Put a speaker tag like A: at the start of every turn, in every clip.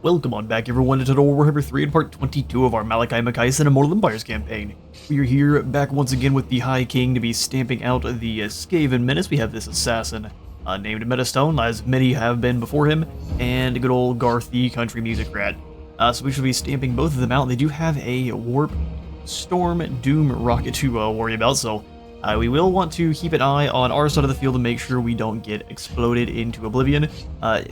A: Welcome on back everyone to ToD Warhammer 3 and part 22 of our Malakai Makaisson Immortal Empires campaign. We are here back once again with the High King to be stamping out the Skaven Menace. We have this assassin named Metastone, as many have been before him, and a good old Garth the country music rat. So we should be stamping both of them out. They do have a Warp Storm Doom rocket to worry about, so we will want to keep an eye on our side of the field to make sure we don't get exploded into oblivion.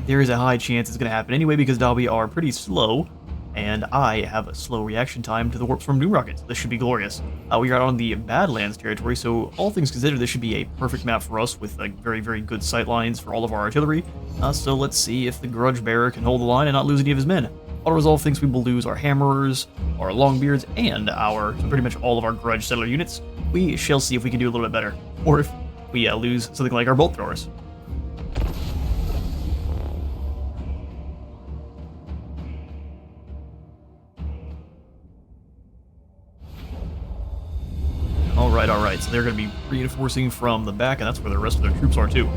A: There is a high chance it's going to happen anyway because Dobby are pretty slow, and I have a slow reaction time to the Warp Storm Doom rockets. This should be glorious. We are on the Badlands territory, so all things considered, this should be a perfect map for us with like very, very good sight lines for all of our artillery. So let's see if the Grudge Bearer can hold the line and not lose any of his men. Auto-resolve thinks we will lose our Hammerers, our Longbeards, and so pretty much all of our Grudge Settler units. We shall see if we can do a little bit better, or if we lose something like our Bolt Throwers. Alright, so they're going to be reinforcing from the back, and that's where the rest of their troops are too.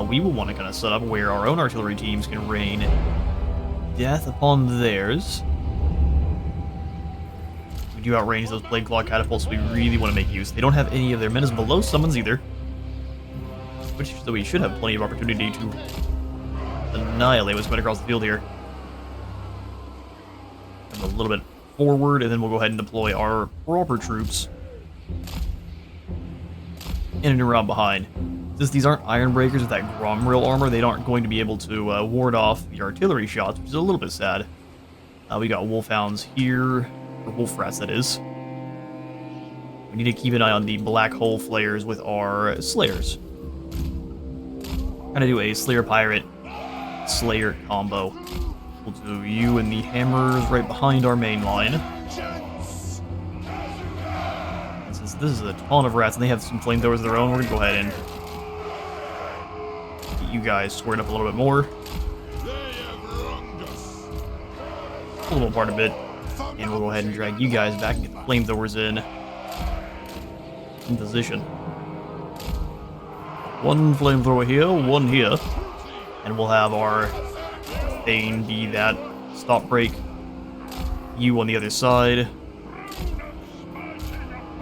A: We will want to kind of set up where our own artillery teams can rain death upon theirs. We do outrange those Plague Claw catapults, so we really want to make use. They don't have any of their menace below summons either, which so we should have plenty of opportunity to annihilate what's coming across the field here. And a little bit forward, and then we'll go ahead and deploy our proper troops in and around behind. Since these aren't Iron Breakers with that Gromrill armor, they aren't going to be able to ward off the artillery shots, which is a little bit sad. We got Wolfhounds here, or Wolf Rats that is. We need to keep an eye on the Black Hole Flayers with our Slayers. Kind of do a Slayer Pirate Slayer combo. We'll do you and the Hammers right behind our main line. And since this is a ton of rats and they have some flamethrowers of their own, we're going to go ahead and you guys squared up a little bit more. A little part of it. And we'll go ahead and drag you guys back and get the flamethrowers in position. One flamethrower here, one here. And we'll have our Thane be that stop break. You on the other side.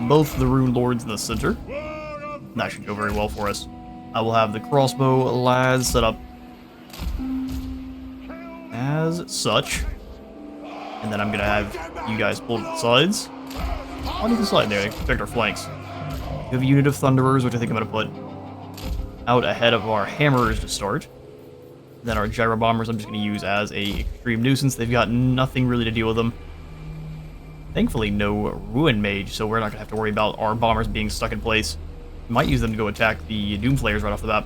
A: Both the Rune Lords in the center. That should go very well for us. I will have the crossbow lads set up as such. And then I'm going to have you guys pull to the sides. On either side there to protect our flanks. We have a unit of Thunderers, which I think I'm going to put out ahead of our Hammerers to start. Then our Gyro Bombers I'm just going to use as a extreme nuisance. They've got nothing really to deal with them. Thankfully no Ruin Mage, so we're not going to have to worry about our bombers being stuck in place. Might use them to go attack the Doomflayers right off the bat.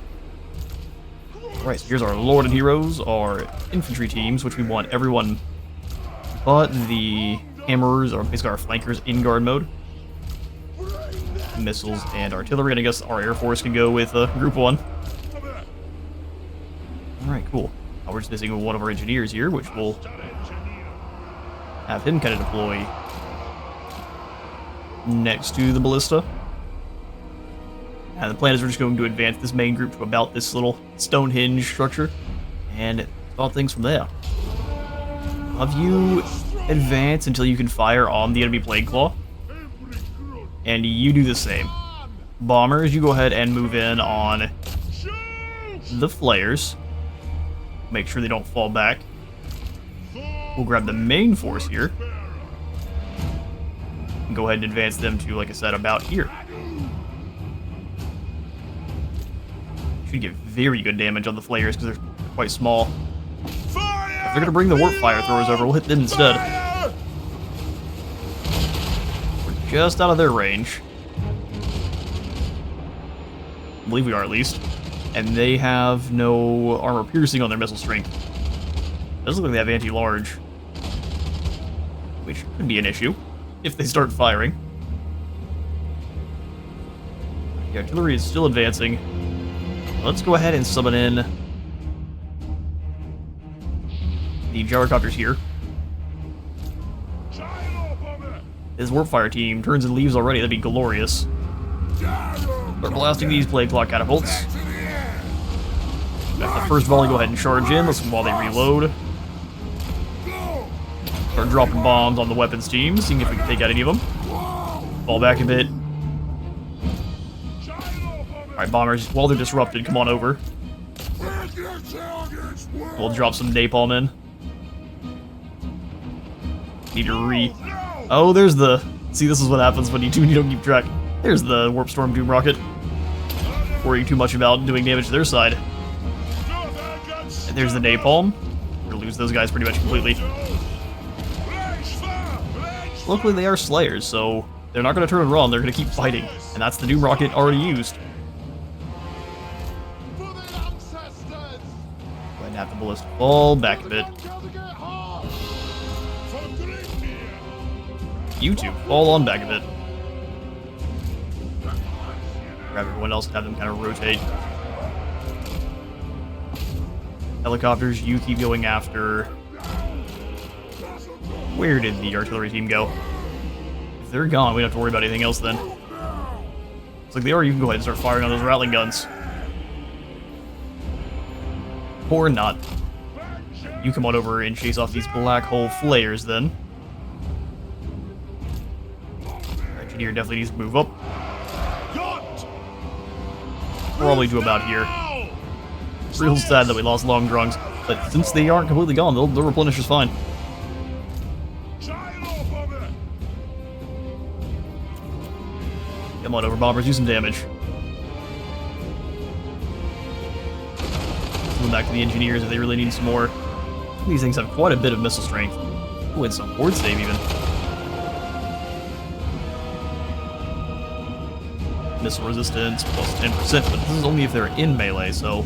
A: Alright, so here's our Lord and Heroes, our infantry teams, which we want everyone but the Hammerers, or basically our flankers, in guard mode. Missiles and artillery, and I guess our Air Force can go with Group 1. Alright, cool. Now we're just missing one of our engineers here, which will have him kind of deploy next to the ballista. And the plan is we're just going to advance this main group to about this little Stonehenge structure, and start things from there. Have you advance until you can fire on the enemy Plague Claw, and you do the same. Bombers, you go ahead and move in on the Flayers. Make sure they don't fall back. We'll grab the main force here. And go ahead and advance them to, like I said, about here. Should get very good damage on the Flayers because they're quite small. If they're going to bring the Warp Fire Throwers over, we'll hit them instead. We're just out of their range. I believe we are, at least. And they have no armor piercing on their missile strength. It doesn't look like they have anti-large, which could be an issue if they start firing. The artillery is still advancing. Let's go ahead and summon in the gyrocopters here. His Warpfire team turns and leaves already. That'd be glorious. Start blasting these Plague Claw catapults. After the first volley, go ahead and charge in. Listen while they reload. Start dropping bombs on the weapons team, seeing if we can take out any of them. Fall back a bit. Alright, bombers, while they're disrupted, come on over. We'll drop some napalm in. Need to Oh, there's the... See, this is what happens when you don't keep track. There's the Warp Storm Doom Rocket. Worrying too much about doing damage to their side. And there's the napalm. We're gonna lose those guys pretty much completely. Luckily, they are Slayers, so they're not gonna turn and run. They're gonna keep fighting. And that's the Doom Rocket already used. Go ahead and have the ballista fall back a bit. You two, fall on back a bit. Grab everyone else and have them kind of rotate. Helicopters, you keep going after... Where did the artillery team go? If they're gone, we don't have to worry about anything else then. Looks like they are. You can go ahead and start firing on those rattling guns. Or not. You come on over and chase off these black hole flares then. Engineer definitely needs to move up. Probably to about here. Real sad that we lost long drunks, but since they aren't completely gone, they'll replenish just fine. Come on over, bombers, do some damage. Going back to the engineers if they really need some more. These things have quite a bit of missile strength. Ooh, and some board save even. Missile resistance plus 10%, but this is only if they're in melee, so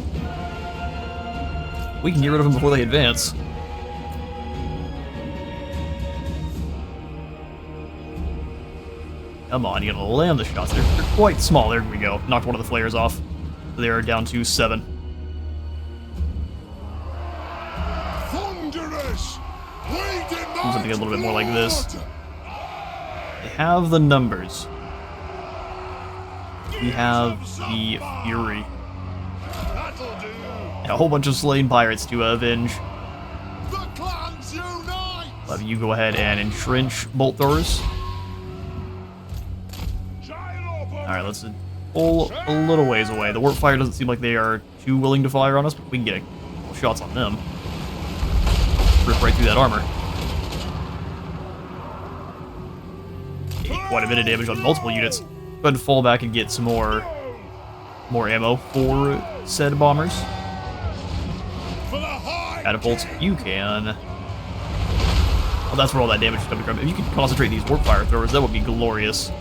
A: we can get rid of them before they advance. Come on, you gotta land the shots. They're quite small. There we go. Knocked one of the flares off. They're down to 7. Do something a little bit more like this. They have the numbers. We have the Fury. And a whole bunch of slain pirates to avenge. Let you go ahead and entrench bolt throwers. Alright, let's pull a little ways away. The warp fire doesn't seem like they are too willing to fire on us, but we can get a couple shots on them. Rip right through that armor. Quite a bit of damage on multiple units. Go ahead and fall back and get some more ammo for said bombers. Catapults, you can. Well, that's where all that damage is coming from. If you could concentrate these warp fire throwers, that would be glorious.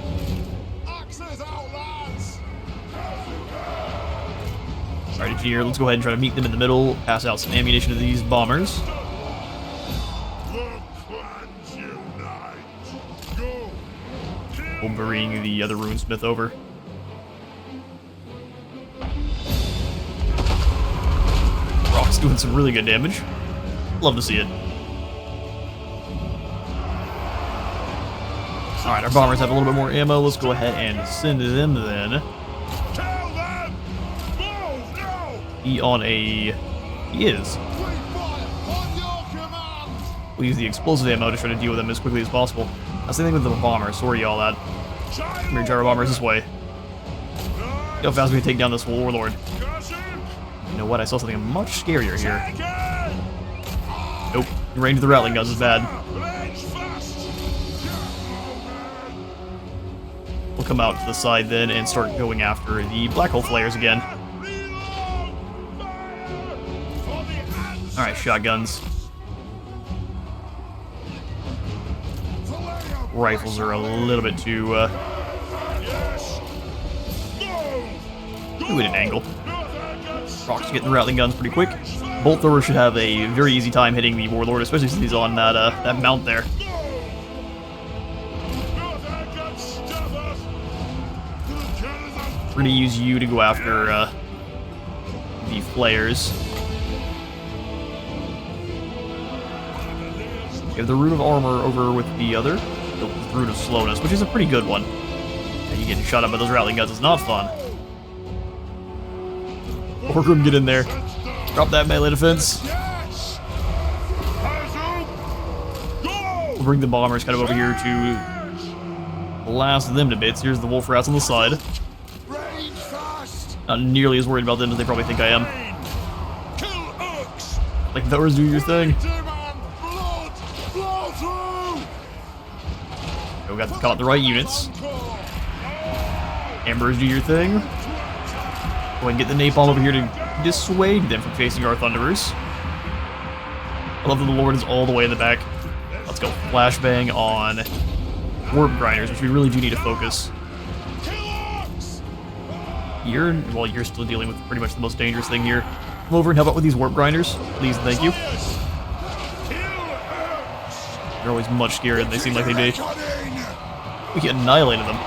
A: Alright, engineer, let's go ahead and try to meet them in the middle, pass out some ammunition to these bombers. We'll bring the other runesmith over. Rock's doing some really good damage. Love to see it. Alright, our bombers have a little bit more ammo. Let's go ahead and send them then. He on a... He is. We'll use the explosive ammo to try to deal with them as quickly as possible. That's the thing with the bomber. Sorry, y'all. That. Come here, gyro bombers, this way. See how fast we can take down this warlord. You know what? I saw something much scarier here. Nope. The range of the rattling guns is bad. We'll come out to the side then and start going after the black hole flares again. Alright, shotguns. Rifles are a little bit too, at an angle. Rock's getting the rattling guns pretty quick. Bolt thrower should have a very easy time hitting the warlord, especially since he's on that, that mount there. We're gonna use you to go after, the flares. We have the Rune of Armor over with the other. The Rune of Slowness, which is a pretty good one. And you getting shot up by those rattling guns is not fun. Orgrim, get in there. Drop that melee defense. bring the bombers kind of over here to blast them to bits. Here's the wolf rats on the side. Not nearly as worried about them as they probably think I am. Like, those do your thing. Okay, we got to caught the right units. Embers, do your thing. Go ahead and get the napalm over here to dissuade them from facing our Thunderers. I love that the Lord is all the way in the back. Let's go flashbang on warp grinders, which we really do need to focus. You're still dealing with pretty much the most dangerous thing here. Come over and help out with these warp grinders, please and thank you. They're always much scarier than they seem like they do. We annihilated them.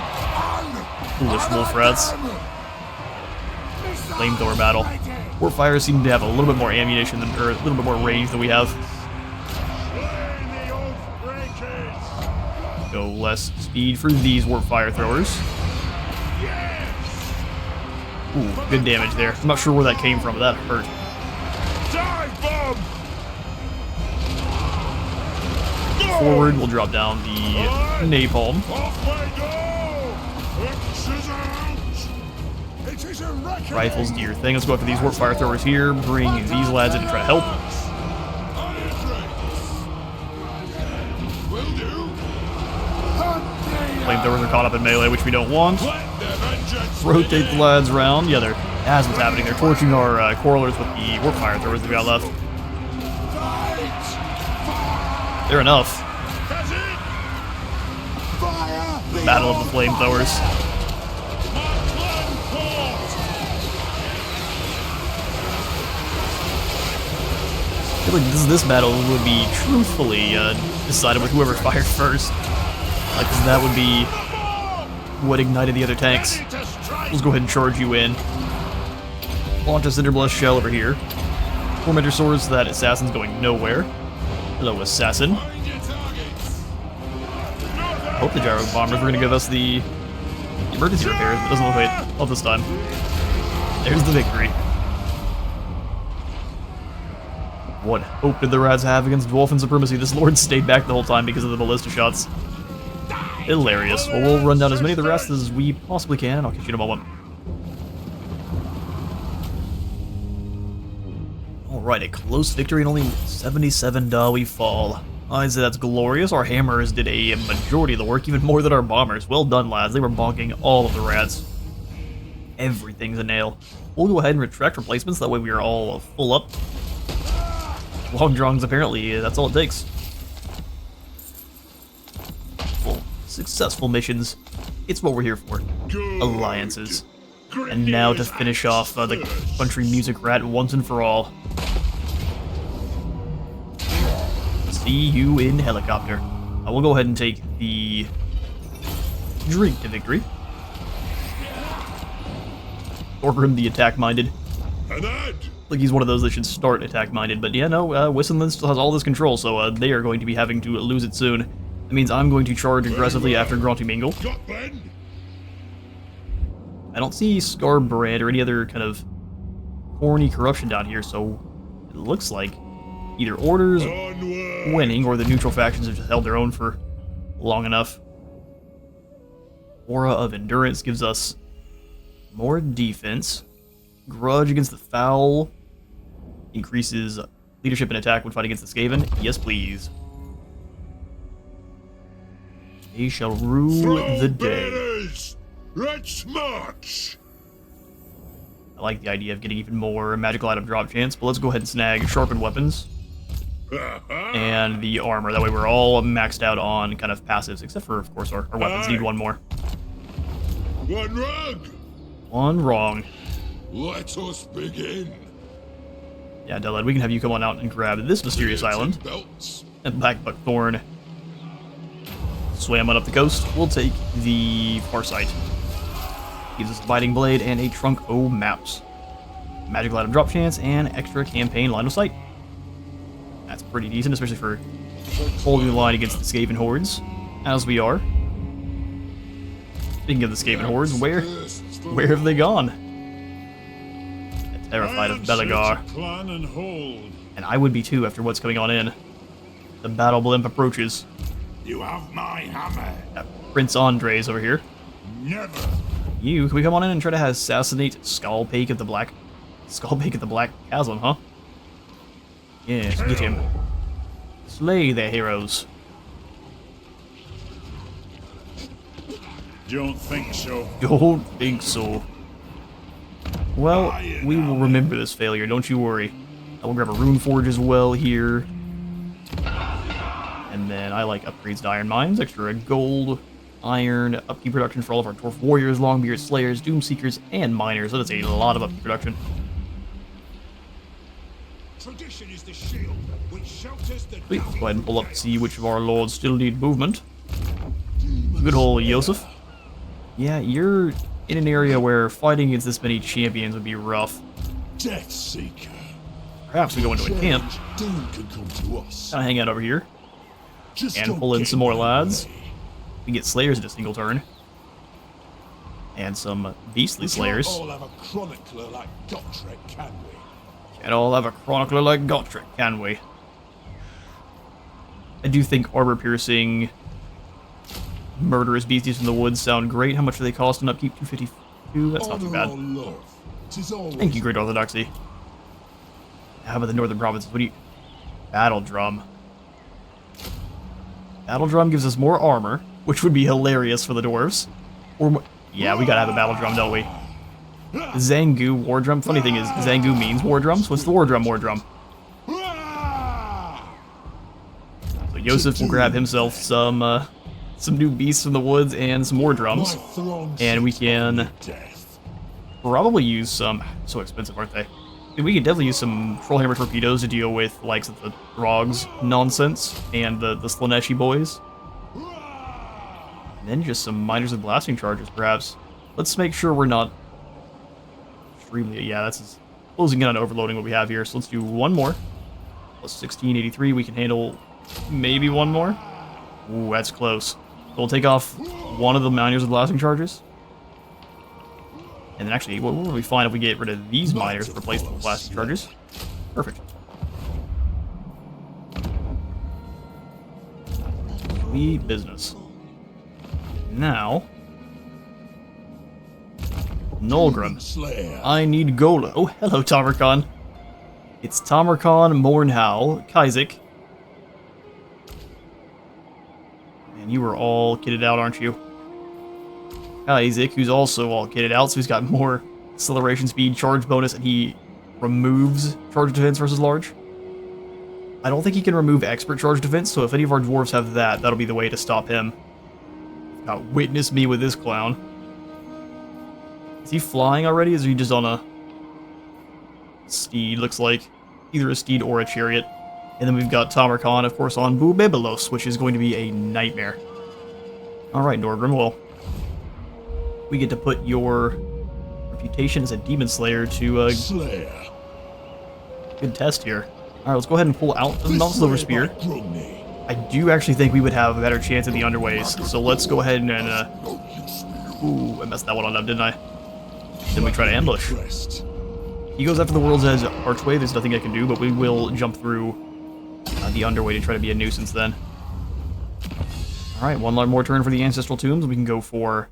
A: Foolish wolf rats. Flamethrower battle. Warfires seem to have a little bit more ammunition than, or a little bit more range than we have. Go less speed for these warfire throwers. Ooh, good damage there. I'm not sure where that came from, but that hurt. Forward, we'll drop down the napalm. Rifles, do your thing. Let's go after these warfire throwers here. Bring these lads in to try to help. Flamethrowers are caught up in melee, which we don't want. Rotate the lads around. Yeah, that's what's happening. They're torching our correlers with the warfire throwers that we got left. They're enough. Battle of the flamethrowers. I feel like this battle would be truthfully decided with whoever fired first. Like, that would be what ignited the other tanks. Let's go ahead and charge you in. Launch a Cinderblast shell over here. Tormentor swords, that assassin's going nowhere. Hello, assassin. I hope the gyro bombers were going to give us the emergency repairs, but it doesn't look like it all this time. There's the victory. What hope did the rats have against Dwarf supremacy? This lord stayed back the whole time because of the ballista shots. Hilarious. Well, we'll run down as many of the rest as we possibly can, and I'll catch you in a moment. Alright, a close victory and only 77 we fall. I'd say that's glorious. Our hammers did a majority of the work, even more than our bombers. Well done, lads. They were bonking all of the rats. Everything's a nail. We'll go ahead and retract replacements, that way we are all full up. Long drongs, apparently, that's all it takes. Well, successful missions. It's what we're here for. Alliances. And now to finish off the country music rat once and for all. See you in helicopter. I will go ahead and take the drink to victory. Orgrim the attack-minded. Like he's one of those that should start attack-minded, but yeah, no, Wissenland still has all this control, so they are going to be having to lose it soon. That means I'm going to charge aggressively after Grunty Mingle. I don't see Scarbrand or any other kind of horny corruption down here, so it looks like either Order's winning or the neutral factions have just held their own for long enough. Aura of Endurance gives us more defense. Grudge against the Foul increases leadership and attack when fighting against the Skaven. Yes, please. They shall rule the day.
B: Let's march!
A: I like the idea of getting even more magical item drop chance, but let's go ahead and snag sharpened weapons and the armor. That way we're all maxed out on kind of passives, except for, of course, our weapons need one more.
B: One wrong!
A: One wrong.
B: Let us begin.
A: Yeah, Deled, we can have you come on out and grab this mysterious island. And Black Buckthorn swam on up the coast. We'll take the Farsight. Gives us a Biting Blade and a Trunk O Maps. Magical item drop chance and extra campaign line of sight. That's pretty decent, especially for holding the line against the Skaven hordes, as we are. Speaking of the Skaven hordes, where have they gone? Terrified of Belegar.
B: And
A: And I would be too after what's coming on in. The battle blimp approaches.
B: You have my hammer.
A: Prince Andres over here.
B: Never.
A: You, can we come on in and try to assassinate Skullpake at the Black Chasm, huh? Yes, get him. Slay their heroes.
B: Don't think so.
A: Don't think so. Well, we will remember this failure, don't you worry. I will grab a Rune Forge as well here. And then I like upgrades to Iron Mines, extra gold, iron, upkeep production for all of our Dwarf Warriors, Longbeard Slayers, Doom Seekers, and Miners. So that's a lot of upkeep production.
B: Tradition is the shield which shelters the
A: Sweet, let's go ahead and pull up to see which of our lords still need movement. Good old Yosef. Yeah, you're in an area where fighting against this many champions would be rough.
B: Death Seeker.
A: Perhaps we go into a camp,
B: Doom can come to us.
A: kind of hang out over here,
B: Just
A: and
B: don't
A: pull in
B: get
A: some more
B: in my
A: lads.
B: way.
A: We can get Slayers in a single turn. And some Beastly
B: We
A: Slayers.
B: can't all have a chronicler like Gotrek, can we?
A: Can't all have a chronicler like Gotrek, can we? I do think armor piercing murderous beasties from the woods sound great. How much do they cost in upkeep? 252? That's not too
B: Honor
A: bad.
B: or love. 'Tis always
A: Thank you, Great Orthodoxy. How about the Northern Provinces? What do you... Battle Drum. Battle Drum gives us more armor, which would be hilarious for the dwarves. Or yeah, we gotta have a Battle Drum, don't we? Zangu War Drum. Funny thing is, Zangu means War Drum, so it's the War Drum, War Drum. So Yosef will grab himself some new beasts from the woods and some War Drums. And we can probably use some... So expensive, aren't they? We could definitely use some Trollhammer torpedoes to deal with likes of the Drogs nonsense and the Slaneshi boys. And then just some miners with blasting charges, perhaps. Let's make sure we're not extremely... Yeah, that's closing in on overloading what we have here. So let's do one more. Plus 1683, we can handle maybe one more. Ooh, that's close. So we'll take off one of the miners with blasting charges. And then actually, what will we find if we get rid of these miners and replace them with blasting charges? Perfect. Sweet business. Now, Nolgrim. I need Gola. Oh, hello, Tamurkhan. It's Tamurkhan, Mornhow, Kaizek. And you are all kitted out, aren't you? Kaizek, who's also all kitted out, so he's got more acceleration speed, charge bonus, and he removes charge defense versus large. I don't think he can remove expert charge defense, so if any of our dwarves have that, that'll be the way to stop him. Witness me with this clown. Is he flying already? Is he just on a steed? Looks like either a steed or a chariot. And then we've got Tamurkhan, of course, on Bubebelos, which is going to be a nightmare. Alright, Norgrim, well, we get to put your reputation as a demon slayer to
B: Slayer.
A: good test here. Alright, let's go ahead and pull out the Mount Silver Spear. I do actually think we would have a better chance at the underways, so let's go ahead and ooh, I messed that one on up, didn't I? Then we try to ambush. He goes after the World's Edge Archway, there's nothing I can do, but we will jump through the underway to try to be a nuisance then. Alright, one more turn for the Ancestral Tombs. We can go for...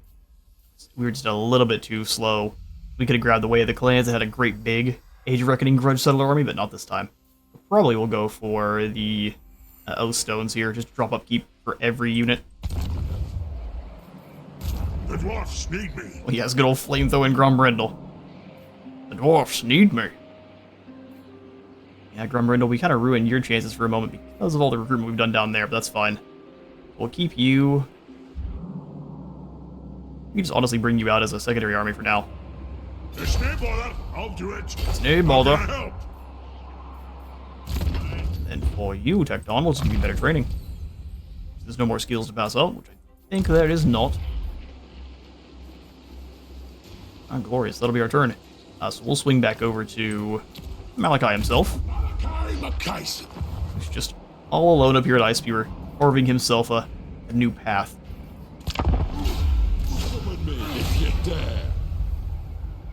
A: We were just a little bit too slow. We could have grabbed the Way of the Clans that had a great big Age of Reckoning Grudge Settler army, but not this time. Probably we'll go for the Oath Stones here, just drop upkeep for every unit.
B: The dwarfs need me.
A: Well, yes, good old flamethrowing Grumbrindle. The dwarfs need me. Yeah, Grumbrindle, we kind of ruined your chances for a moment because of all the recruitment we've done down there, but that's fine. We'll keep you... We can just honestly bring you out as a secondary army for now.
B: There's no bother. I'll do it.
A: It's no bother.
B: Can't help.
A: And for you, Tecton, we'll just give you better training. There's no more skills to pass out, which I think there is not. Ah, glorious. That'll be our turn. So we'll swing back over to Malakai himself.
B: Malakai Makaisson.
A: He's just all alone up here at Icepewer, carving himself a new path.
B: Summon me if you dare.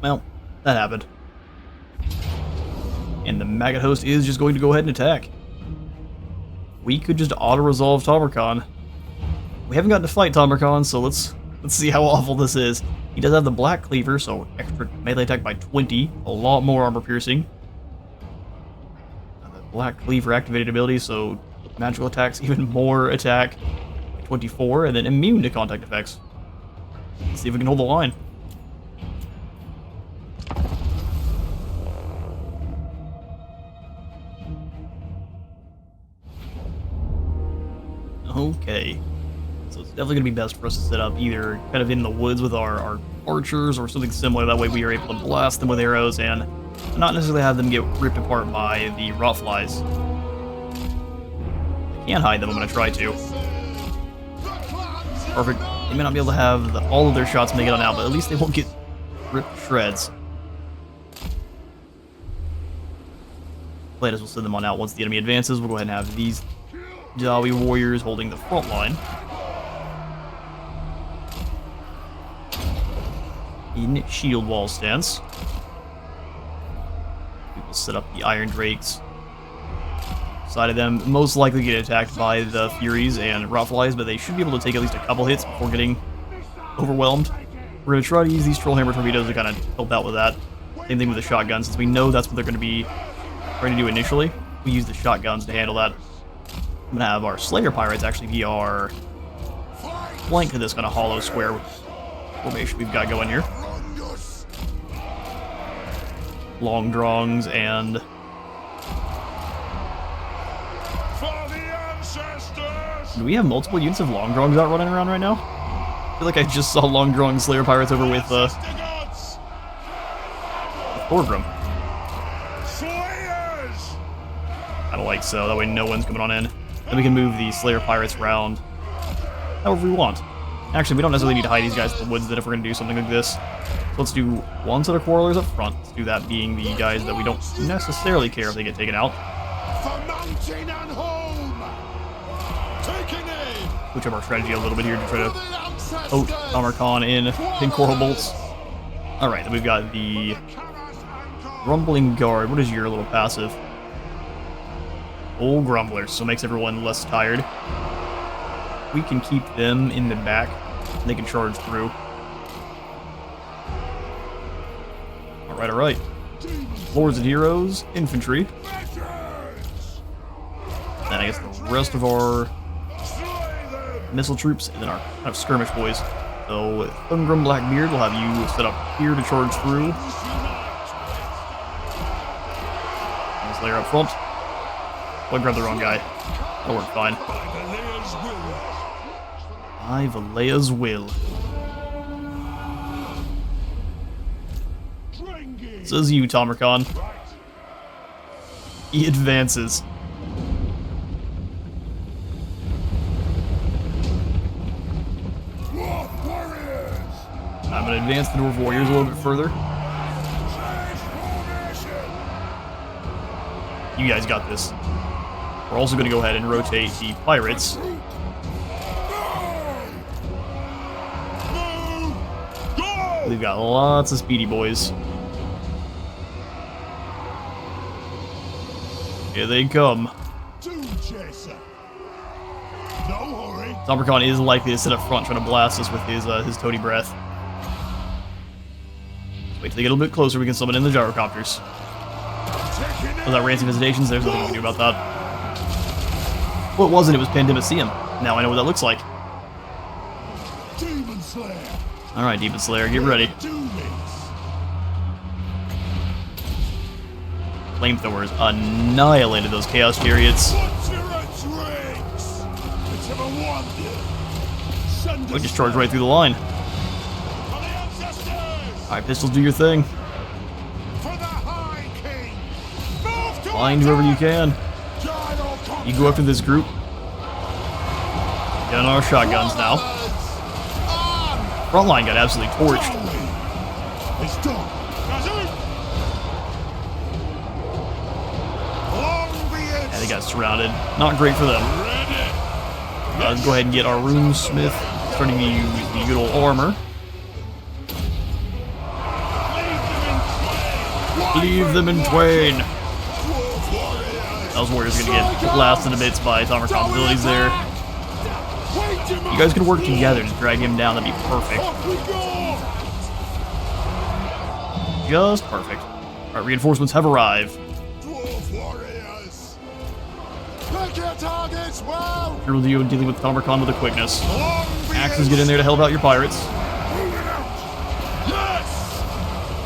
A: Well, that happened. And the Maggot Host is just going to go ahead and attack. We could just auto-resolve Tamurkhan. We haven't gotten to fight Tamurkhan, so let's see how awful this is. He does have the Black Cleaver, so extra melee attack by 20, a lot more armor piercing. And the Black Cleaver activated ability, so magical attacks, even more attack, 24, and then immune to contact effects. Let's see if we can hold the line. Okay. So it's definitely going to be best for us to set up either kind of in the woods with our archers or something similar. That way we are able to blast them with arrows and not necessarily have them get ripped apart by the rot flies. I can't hide them, I'm going to try to. Perfect. They may not be able to have all of their shots make it on out, but at least they won't get ripped to shreds. Players will send them on out once the enemy advances. We'll go ahead and have these Dawi warriors holding the front line. In shield wall stance. We will set up the Iron Drakes. Side of them most likely get attacked by the Furies and Rotflies, but they should be able to take at least a couple hits before getting overwhelmed. We're going to try to use these Trollhammer torpedoes to kind of help out with that. Same thing with the shotguns, since we know that's what they're going to be trying to do initially. We use the shotguns to handle that. I'm going to have our Slayer Pirates actually be our flank to this kind of hollow square formation we've got going here. Long Drongs and... Do we have multiple units of Long Drongs out running around right now? I feel like I just saw Long Drong Slayer Pirates over with Thorgrim. I don't like so, that way no one's coming on in. Then we can move the Slayer Pirates around however we want. Actually, we don't necessarily need to hide these guys in the woods then if we're going to do something like this. So let's do one set of Quarrelers up front. Let's do that being the guys that we don't necessarily care if they get taken out. Switch up our strategy a little bit here to try to out Tamurkhan in Coral Bolts. Alright, then we've got the Grumbling Guard. What is your little passive? Old Grumblers, so it makes everyone less tired. We can keep them in the back. They can charge through. Alright, alright. Lords and Heroes, Infantry. And I guess the rest of our missile troops, and then our kind of skirmish boys. So, Thungrum Blackbeard will have you set up here to charge through. Slayer up front. Oh, I grabbed the wrong guy. That'll work fine. By Valea's will. Says you, Tamurkhan. He advances. I'm going to advance the Dwarf Warriors a little bit further. You guys got this. We're also going to go ahead and rotate the Pirates. We've got lots of speedy boys. Here they come. Tamurkhan is likely to sit up front trying to blast us with his ToD breath. Wait till they get a little bit closer, we can summon in the gyrocopters. Without rancing visitations, there's nothing we can do about that. Well, it wasn't, it was Pandemicium. Now I know what that looks like. Alright, Demon Slayer, get ready. Flamethrowers annihilated those Chaos Chariots. We just charged right through the line. Alright, pistols, do your thing. Find whoever you can. You go after this group. Get on our shotguns now. Frontline got absolutely torched. Yeah, they got surrounded. Not great for them. Let's go ahead and get our Runesmith starting to use the good old armor. Leave them in twain. Those warriors are going to get blasted to bits by Tamurkhan's abilities there. You guys can work together to drag him down, that'd be perfect.
B: Off we go!
A: Just perfect. Alright, reinforcements have arrived.
B: Dwarf warriors! Pick your targets well!
A: Here we'll dealing with Tamurkhan with a quickness.
B: Long
A: Axes get in there to help out your pirates.
B: Moving out! Yes!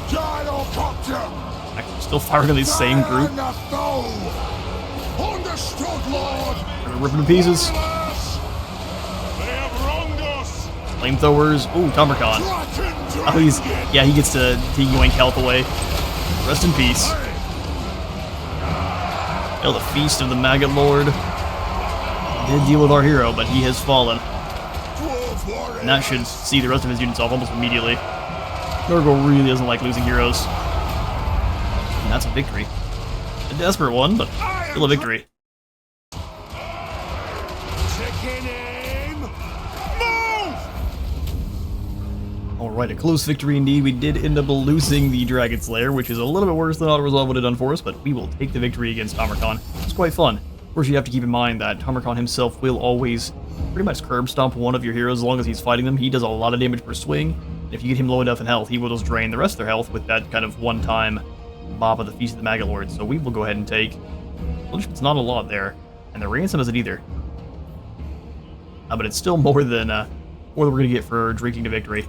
B: Gyrocopter!
A: Axes still firing on the same group.
B: And the foe! Understood, Lord!
A: They're ripping to pieces.
B: They have wronged us!
A: Flamethrowers. Ooh, Tamurkhan. Oh, yeah, he gets to yoink health away. Rest in peace. Oh, the feast of the Maggot Lord. Did deal with our hero, but he has fallen. And that should see the rest of his units off almost immediately. Nurgle really doesn't like losing heroes. And that's a victory. A desperate one, but still a victory.
B: Chicken aim! Move!
A: Alright, a close victory indeed. We did end up losing the Dragon Slayer, which is a little bit worse than Auto-Resolve would have done for us, but we will take the victory against Tamurkhan. It's quite fun. Of course, you have to keep in mind that Tamurkhan himself will always pretty much curb stomp one of your heroes as long as he's fighting them. He does a lot of damage per swing. And if you get him low enough in health, he will just drain the rest of their health with that kind of one-time mob of the Feast of the Maggot Lord. So we will go ahead and take... Well, it's not a lot there. And the ransom isn't either. But it's still more than we're going to get for drinking to victory.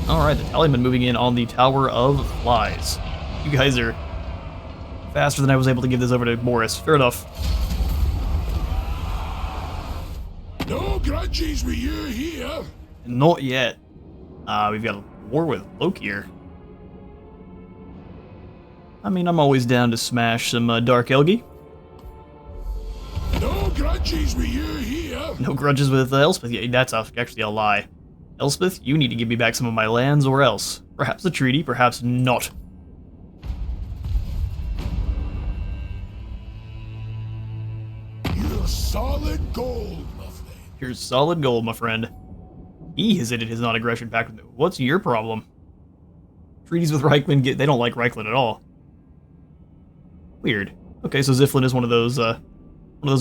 A: Alright, the Tallyman moving in on the Tower of Flies. You guys are faster than I was able to give this over to Morris. Fair enough.
B: No grudges with you here.
A: Not yet. We've got a war with Loki here. I mean, I'm always down to smash some Dark Elgie.
B: No grudges with you here.
A: No grudges with Elspeth. Yeah, that's actually a lie. Elspeth, you need to give me back some of my lands or else. Perhaps a treaty, perhaps not.
B: You're solid gold, my friend.
A: Here's solid gold, my friend. He has ended his non-aggression pact with me. What's your problem? Treaties with Reichman, they don't like Reichland at all. Weird. Okay, so Ziflin is one of those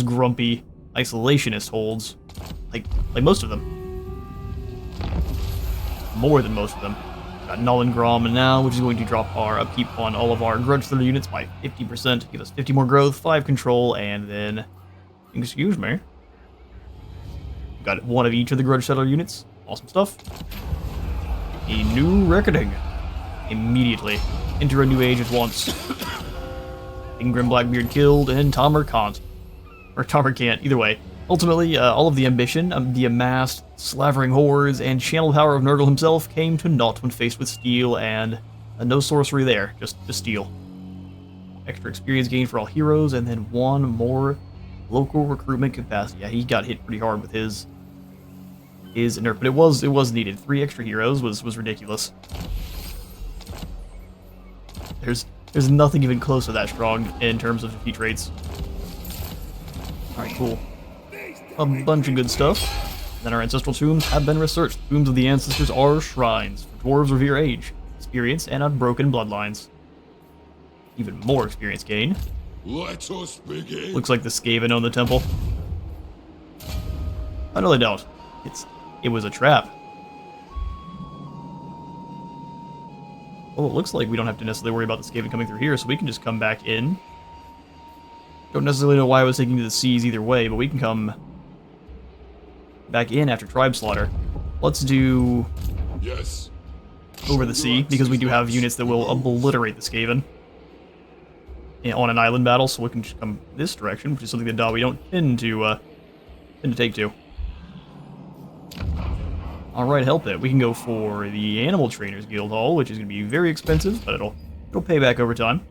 A: grumpy isolationist holds. Like most of them. More than most of them. Got Nullengrom now, which is going to drop our upkeep on all of our Grudge Thriller units by 50%, give us 50 more growth, 5 control, and then... Excuse me. Got one of each of the Grudge Settler units. Awesome stuff. A new reckoning. Immediately. Enter a new age at once. Ingrim Blackbeard killed, and Tamurkhan. Or Tamurkhan, either way. Ultimately, all of the ambition, the amassed, slavering hordes, and channel power of Nurgle himself came to naught when faced with steel, and no sorcery there, just steel. Extra experience gain for all heroes, and then one more local recruitment capacity. Yeah, he got hit pretty hard with his inert, but it was needed. 3 extra heroes was ridiculous. There's nothing even close to that strong in terms of defeat rates. Alright, cool. A bunch of good stuff. Then our ancestral tombs have been researched. Tombs of the ancestors are shrines. For dwarves revere age, experience, and unbroken bloodlines. Even more experience gain.
B: Let us begin.
A: Looks like the Skaven own the temple. Oh, no, they don't. It was a trap. Well, it looks like we don't have to necessarily worry about the Skaven coming through here, so we can just come back in. Don't necessarily know why I was taking to the seas either way, but we can come back in after Tribe Slaughter. Let's do
B: Yes.
A: over the sea, because we do have units that will obliterate the Skaven on an island battle, so we can just come this direction, which is something that we don't tend to take to. Alright, help it. We can go for the Animal Trainers Guild Hall, which is going to be very expensive, but it'll pay back over time.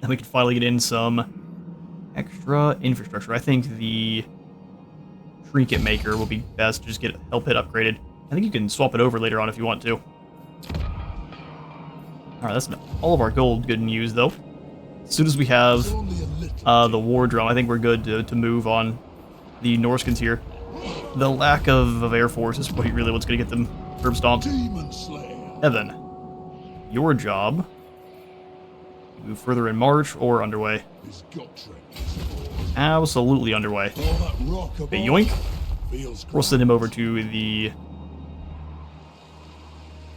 A: And we can finally get in some extra infrastructure. I think the Trinket Maker will be best to just get help it upgraded. I think you can swap it over later on if you want to. Alright, that's all of our gold good news, though. As soon as we have the War Drum, I think we're good to move on the Norskins here. The lack of Air Force is really what's going to get them curb stomped.
B: Demon Slayer.
A: Evan, your job. Move further in March or underway.
B: His gut trick is
A: absolutely underway.
B: All that rock above
A: Okay, yoink.
B: feels
A: We'll send him over to the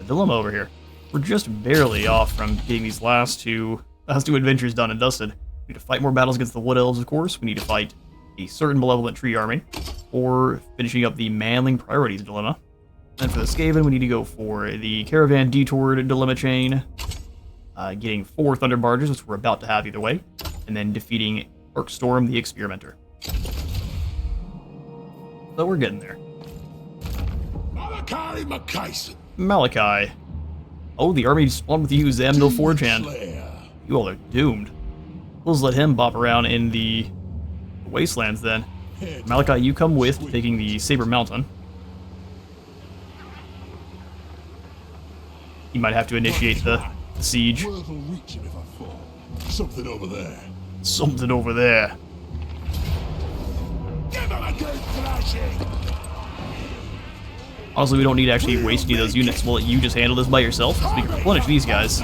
A: dilemma over here. We're just barely off from getting these last two adventures done and dusted. We need to fight more battles against the Wood Elves, of course. We need to fight a certain malevolent tree army, or finishing up the Manling Priorities dilemma. And for the Skaven, we need to go for the Caravan Detour dilemma chain, getting 4 Thunder Barges, which we're about to have either way, and then defeating Arkstorm the Experimenter. So we're getting there.
B: Malakai Makaisson.
A: Malakai. Oh, the army spawned with you, Zamdil Forgehand.
B: Slayer.
A: You all are doomed. We'll just let him bop around in the wastelands then. Malakai, you come with, taking the Saber Mountain. He might have to initiate the siege.
B: Worth will reach him if I fall. Something over there.
A: Something over there.
B: Give him a good thrashing.
A: Honestly, we don't need to actually waste any of those units. We'll let you just handle this by yourself. So we can replenish these guys.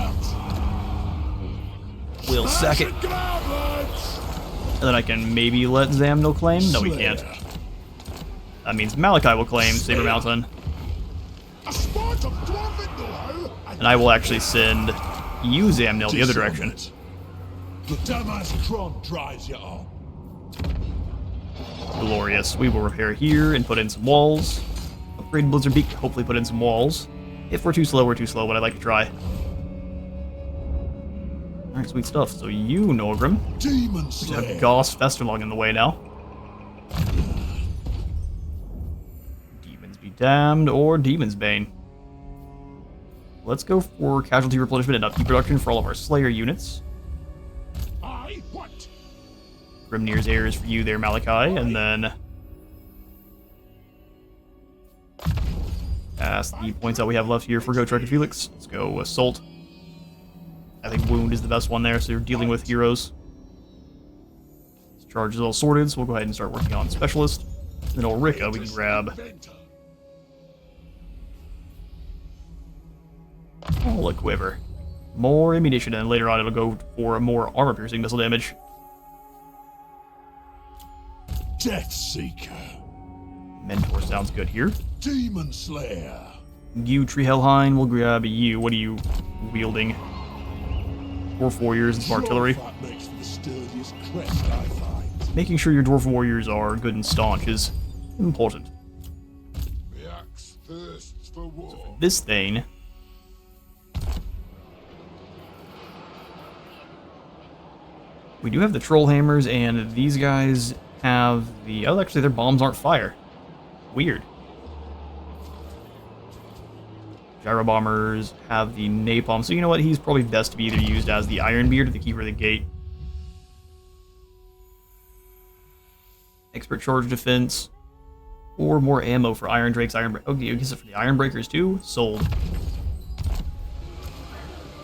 A: We'll sack it. And then I can maybe let Zamdil claim? No, we can't. That means Malakai will claim Saber Mountain. And I will actually send you, Zamdil, the other direction.
B: The Damas Tron drives you on.
A: Glorious. We will repair here and put in some walls. Upgrade Blizzard Beak, hopefully put in some walls. If we're too slow, we're too slow, but I'd like to try. Alright, sweet stuff. So you, Norgrim,
B: Demon
A: we
B: Slayer.
A: have Goss Festerlong in the way now. Demons be damned, or Demon's Bane. Let's go for casualty replenishment and upkeep production for all of our Slayer units.
B: I what?
A: Grimnir's Heir is for you there, Malakai, and then past the points that we have left here for Gotrek and Felix. Let's go Assault. I think Wound is the best one there, so you're dealing with heroes. This charge is all sorted, so we'll go ahead and start working on Specialist. Then Ulrika, we can grab a Quiver. More ammunition, and later on it'll go for more armor-piercing missile damage.
B: Death Seeker.
A: Mentor sounds good here.
B: Demon Slayer.
A: You, Treehellhine, we'll grab you. What are you wielding? 4 warriors and some artillery.
B: That makes for the sturdiest crest I find.
A: Making sure your dwarf warriors are good and staunch is important.
B: The axe thirsts for war.
A: This thing, we do have the troll hammers, and these guys have the... Oh, actually, their bombs aren't fire. Weird. Gyro bombers have the napalm, so you know what? He's probably best to be either used as the Ironbeard or the Keeper of the Gate. Expert charge defense, or more ammo for Iron Drakes, Iron... Oh, you guess it for the Iron Breakers too? Sold.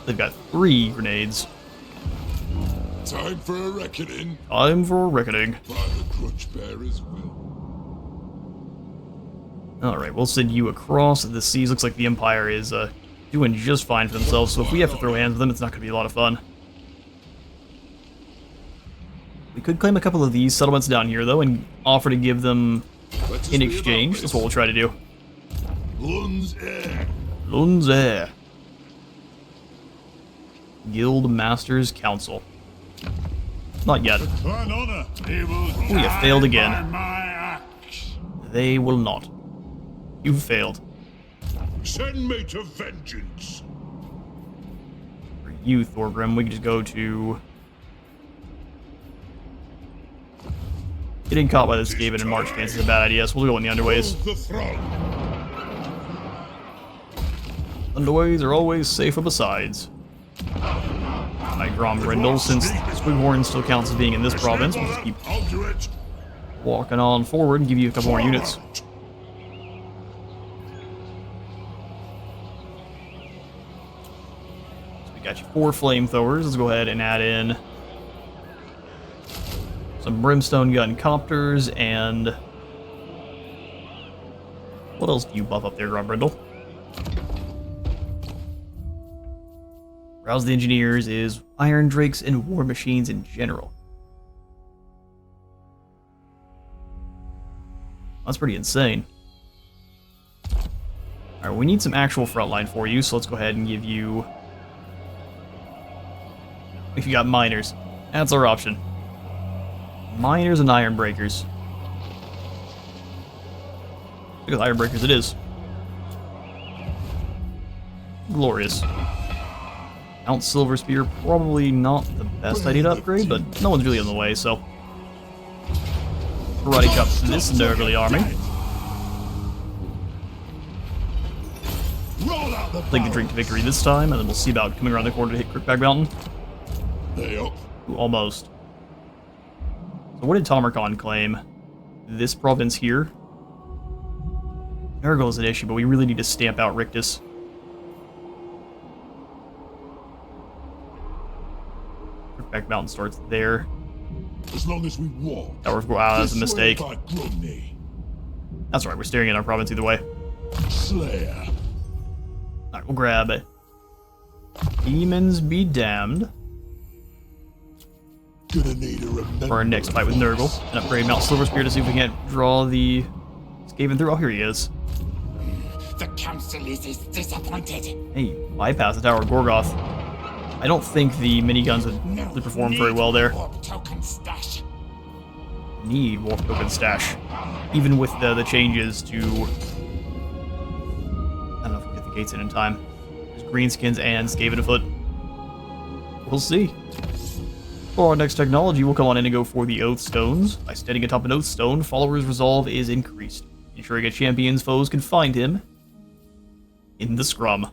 A: They've got 3 grenades.
B: Time for a reckoning.
A: Time for a reckoning.
B: By the Grudge Bearer's will.
A: Alright, we'll send you across the seas. Looks like the Empire is doing just fine for themselves, so if we have to throw hands with them, it's not going to be a lot of fun. We could claim a couple of these settlements down here, though, and offer to give them in exchange. That's what we'll try to do.
B: Lun's Air.
A: Lun's Air. Guild Masters Council. Not yet.
B: An honor.
A: We have failed again. They will not. You've failed.
B: Send me to vengeance.
A: For you, Thorgrim, we can just go to... Getting caught by this Skaven and March Pants is a bad idea, so we'll go in the Underways.
B: The throne.
A: Underways are always safer besides. My Gromgrindel, since Squighorn still counts as being in this province, we'll just keep
B: I'll do it.
A: walking on forward and give you a couple more units. So we got you 4 flamethrowers. Let's go ahead and add in some brimstone gun copters, and what else do you buff up there, Gromgrindel? Rouse the Engineers is Iron Drakes and War Machines in general. That's pretty insane. Alright, we need some actual frontline for you, so let's go ahead and give you... If you got miners, that's our option. Miners and iron breakers. Because iron breakers it is. Glorious. Mount Silver Spear, probably not the best idea to upgrade, but no one's really in the way, so... Karate chop this Nurgly army. Take the drink to victory this time, and then we'll see about coming around the corner to hit Crookback Mountain. Ooh, almost. So what did Tamurkhan claim? This province here? Nurgle is an issue, but we really need to stamp out Rictus. Crookback Mountain starts there.
B: As long as we walk.
A: Wow, that's a mistake. That's right, we're staring at our province either way.
B: Slayer.
A: Alright, we'll grab it. Demons be damned.
B: Gonna need a
A: For our next fight with Nurgle. And upgrade Mount Silver Spear to see if we can't draw the Skaven through. Oh, here he is.
C: The council is disappointed.
A: Hey, bypass the Tower of Gorgoth. I don't think the miniguns would really perform very well there.
C: Warp token stash.
A: Need Warp Token Stash. Even with the changes to... I don't know if we'll get the gates in time. There's Greenskins and Skaven afoot. We'll see. For our next technology, we'll come on in and go for the Oath Stones. By standing atop an Oath Stone, Follower's Resolve is increased, ensuring a champion's foes can find him in the scrum.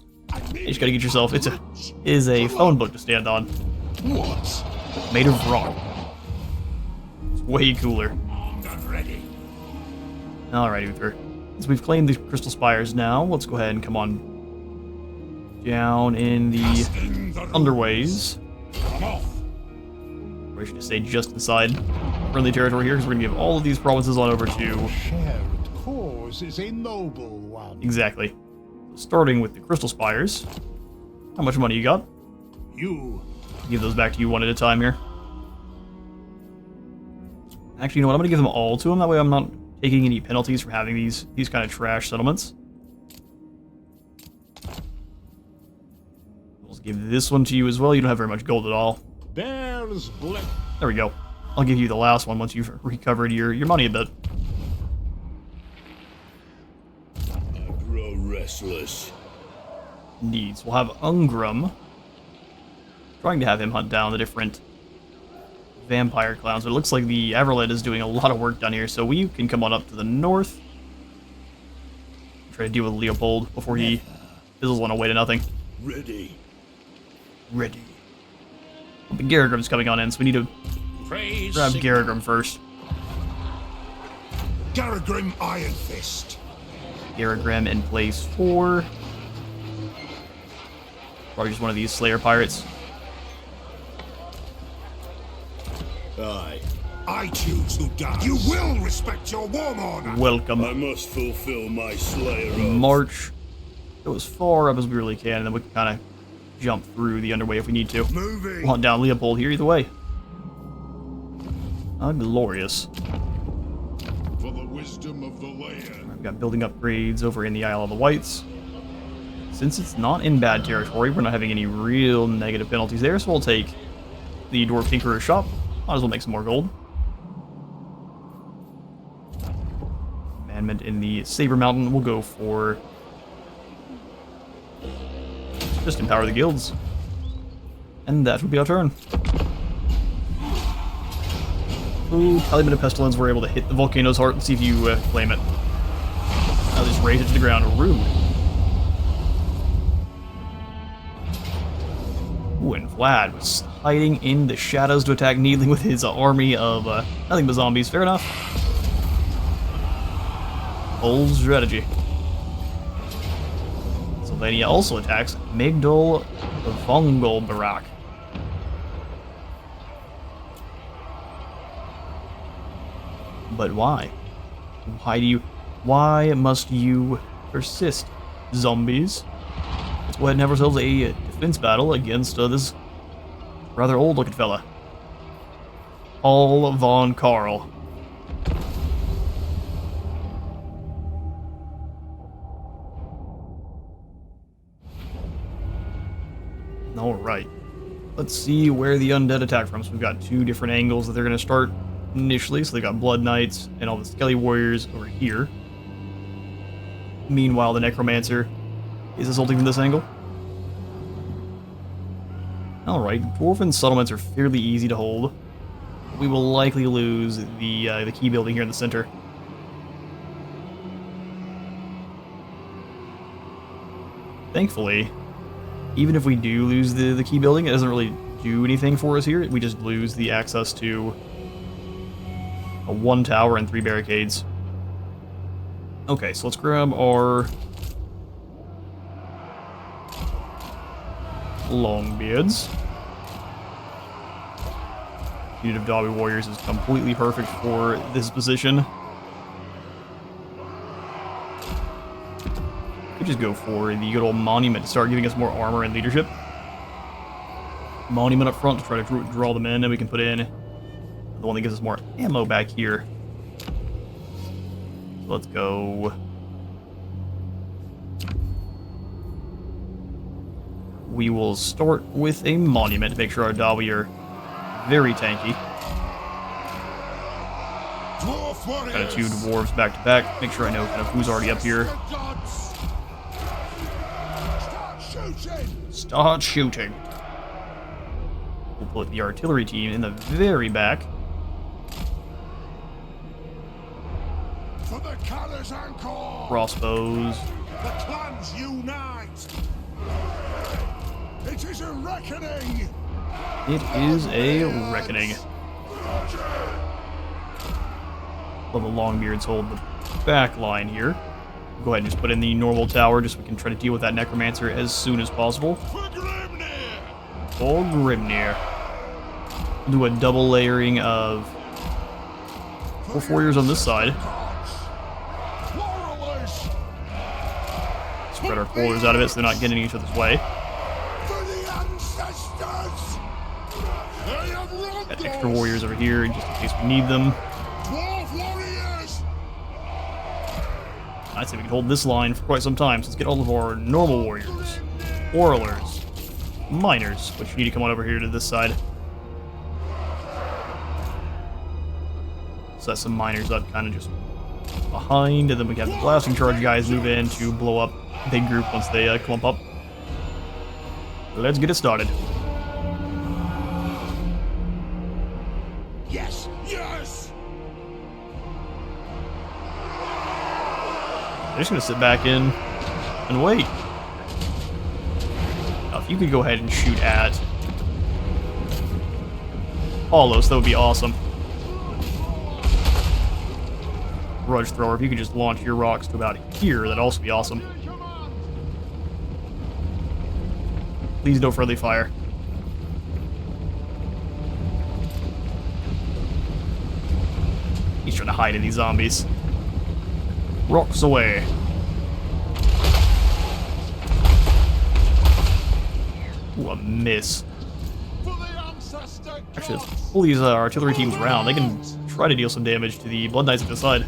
A: You just gotta get yourself, it is a phone book to stand on.
B: What?
A: Made of rock. It's way cooler.
C: Done ready.
A: Alright, Uther. Since we've claimed the Crystal Spires now, let's go ahead and come on down in the underways.
C: Come off.
A: We should stay just inside friendly territory here, because we're gonna give all of these provinces on over to...
B: Shared cause is a noble one.
A: Exactly. Starting with the Crystal Spires. How much money you got?
B: You.
A: Give those back to you one at a time here. Actually, you know what? I'm going to give them all to him. That way I'm not taking any penalties for having these kind of trash settlements. We'll give this one to you as well. You don't have very much gold at all.
B: There
A: we go. I'll give you the last one once you've recovered your money a bit.
B: Restless.
A: Needs. We'll have Ungrum. Trying to have him hunt down the different vampire clowns, but it looks like the Everlet is doing a lot of work down here, so we can come on up to the north. Try to deal with Leopold before he fizzles one away to nothing.
B: Ready.
A: Ready. Well, the Garrigrim's coming on in, so we need to grab Garrigrim first.
B: Garrigrim Iron Fist.
A: Garrigrim in place 4. Probably just one of these Slayer pirates.
B: Aye. I choose who does. You will respect your warlord.
A: Welcome.
D: I must fulfill my Slayer oath.
A: March. Go as far up as we really can, and then we can kind of jump through the underway if we need to.
B: Moving.
A: We'll hunt down Leopold here either way. Glorious.
B: For the wisdom of the land.
A: We've got building upgrades over in the Isle of the Whites. Since it's not in bad territory, we're not having any real negative penalties there, so we'll take the Dwarf Tinkerer's Shop. Might as well make some more gold. Commandment in the Saber Mountain, we'll go for... just empower the guilds. And that will be our turn. Ooh, Taliban of Pestilence, we're able to hit the Volcano's Heart and see if you claim it. I'll just raise it to the ground. Rude. Ooh, and Vlad was hiding in the shadows to attack Needling with his army of nothing but zombies. Fair enough. Old strategy. Sylvania also attacks Migdol Vongol Barak. But why? Why must you persist, zombies? Let's go ahead and have ourselves a defense battle against this rather old-looking fella. Paul von Karl. Alright. Let's see where the undead attack from. So we've got two different angles that they're going to start initially. So they got Blood Knights and all the Skelly Warriors over here. Meanwhile, the Necromancer is assaulting from this angle. Alright, Dwarven settlements are fairly easy to hold. We will likely lose the key building here in the center. Thankfully, even if we do lose the key building, it doesn't really do anything for us here. We just lose the access to a 1 tower and 3 barricades. Okay, so let's grab our Longbeards. Unit of Dobby Warriors is completely perfect for this position. We just go for the good old Monument to start giving us more armor and leadership. Monument up front to try to draw them in, and we can put in the one that gives us more ammo back here. So let's go. We will start with a Monument to make sure our Dobby are very tanky. Kind of 2 dwarves back to back. Make sure I know kind of who's already up here. Start shooting. We'll put the artillery team in the very back.
B: For the colors and
A: Crossbows.
B: the clans unite. It is a reckoning.
A: It is a reckoning. Well, the Longbeards hold the back line here. Go ahead and just put in the normal tower just so we can try to deal with that Necromancer as soon as possible.
B: For Grimnir.
A: For Grimnir. We'll do a double layering of Wolf Warriors on this side. Spread our Quarrelers out of it so they're not getting in each other's way.
B: For the ancestors. They have robbed
A: Got extra warriors over here just in case we need them.
B: Dwarf warriors.
A: I'd say we can hold this line for quite some time, so let's get all of our normal warriors. Quarrelers. Miners, which need to come on over here to this side. Set some miners up kind of just behind, and then we have the blasting charge guys move in to blow up a big group once they clump up. Let's get it started.
B: Yes. Yes.
A: They're just going to sit back in and wait. Now, if you could go ahead and shoot at Paulos, that would be awesome. Grudge Thrower, if you could just launch your rocks to about here, that'd also be awesome. Please don't friendly fire. He's trying to hide in these zombies. Rocks away. Ooh, a miss. Actually, let's pull these artillery teams around. They can try to deal some damage to the Blood Knights at the side.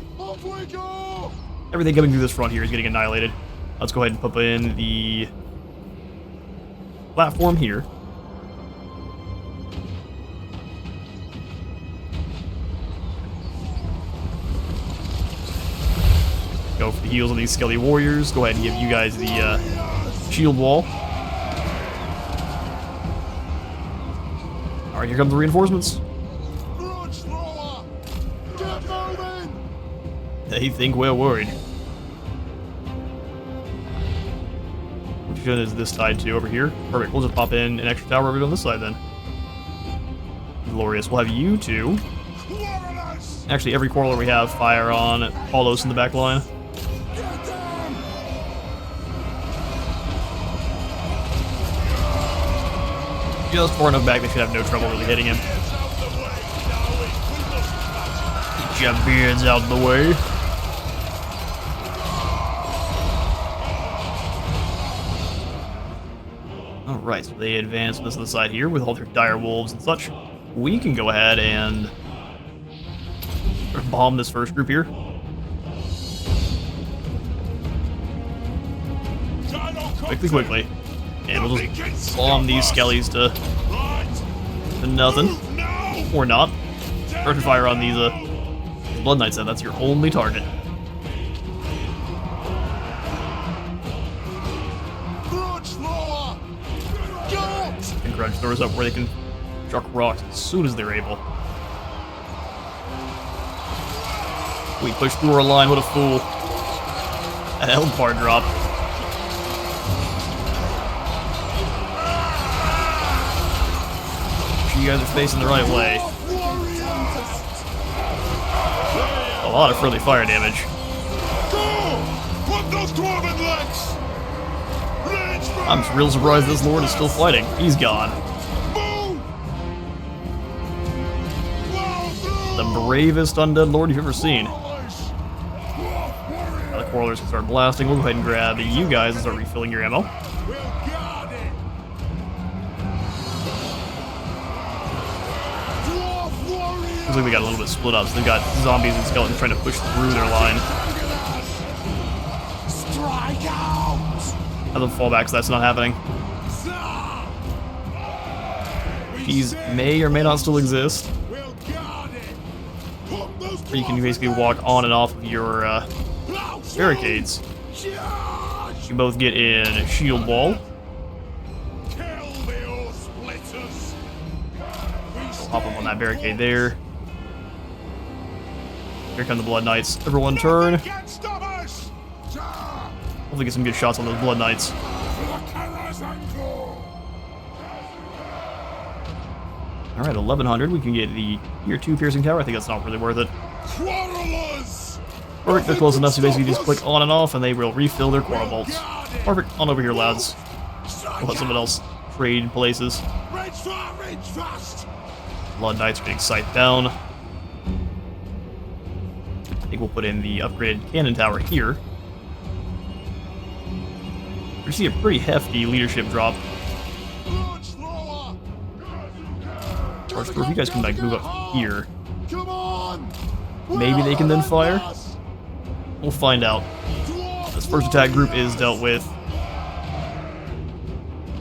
A: Everything coming through this front here is getting annihilated. Let's go ahead and put in the platform here. Go for the heals on these Skelly Warriors. Go ahead and give you guys the shield wall. Alright, here come the reinforcements. They think we're worried. Which gun is this tied to over here? Perfect, we'll just pop in an extra tower over on this side then. Glorious, we'll have you two. Actually, every Quarreler we have fire on Paulos in the back line. Just far enough back, they should have no trouble really hitting him. Get your beards out of the way. Alright, so they advance this to the side here with all their dire wolves and such. We can go ahead and bomb this first group here. Quickly, quickly. And we'll just bomb these skellies to nothing. Or not. Rapid fire on these Blood Knights then, that's your only target. And Grudge throws up where they can chuck rocks as soon as they're able. We push through our line, what a fool. That health bar drop. You guys are facing the right way. A lot of friendly fire damage. I'm real surprised this lord is still fighting. He's gone. The bravest undead lord you've ever seen. Now the quarrelers can start blasting. We'll go ahead and grab you guys and start refilling your ammo. Looks like we got a little bit split up, so they've got zombies and skeletons trying to push through their line. Have them fall back, so that's not happening. These may or may not still exist. Or you can basically walk on and off of your barricades. You both get in shield wall. We'll hop up on that barricade there. Here come the Blood Knights. Everyone turn. Hopefully get some good shots on those Blood Knights. Alright, 1100. We can get the Tier 2 Piercing Tower. I think that's not really worth it. Perfect, they're close enough to basically just click on and off and they will refill their quarrel bolts. Perfect, on over here, lads. We'll let someone else trade places. Blood Knights are getting sight down. I think we'll put in the upgraded cannon tower here. We see a pretty hefty leadership drop. Or if you guys can like move up here, maybe they can then fire. We'll find out. This first attack group is dealt with.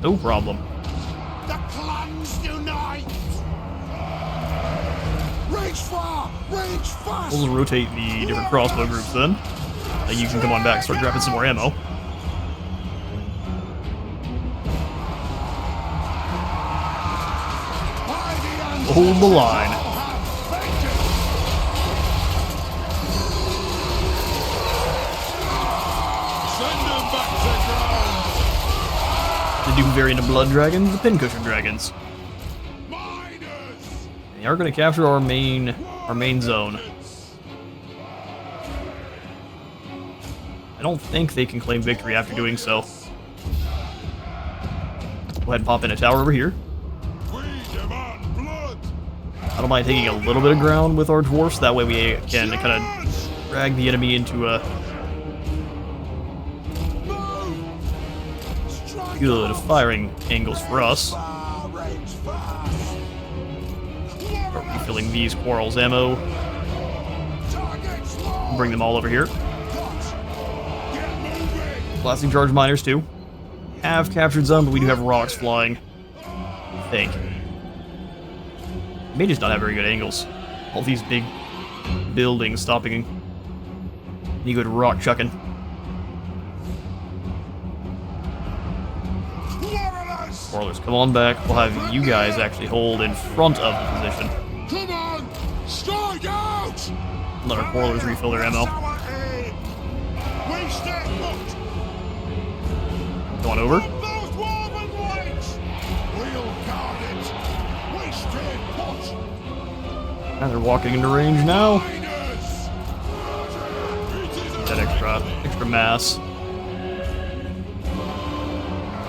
A: No problem.
B: The clans unite. Rage far, rage fast.
A: We'll rotate the different crossbow groups then. You can come on back and start dropping some more ammo. Hold the line. The new variant of Blood Dragons, the Pincushion Dragons. They are going to capture our main zone. I don't think they can claim victory after doing so. Go ahead and pop in a tower over here. I don't mind taking a little bit of ground with our dwarfs, that way we can kind of drag the enemy into a good firing angles for us. Start refilling these quarrels ammo. Bring them all over here. Blasting charge miners too. Have captured some, but we do have rocks flying. I think. May just not have very good angles. All these big buildings stopping any good rock chucking. Quarrelers, come on back. We'll have you guys actually hold in front of the position.
B: Come on, strike out.
A: Let our quarrelers refill their ammo.
B: We stay put.
A: Go on over.
B: Those dwarven lights. We'll guard it. We stay put.
A: And they're walking into range now.
B: Miners.
A: That extra mass.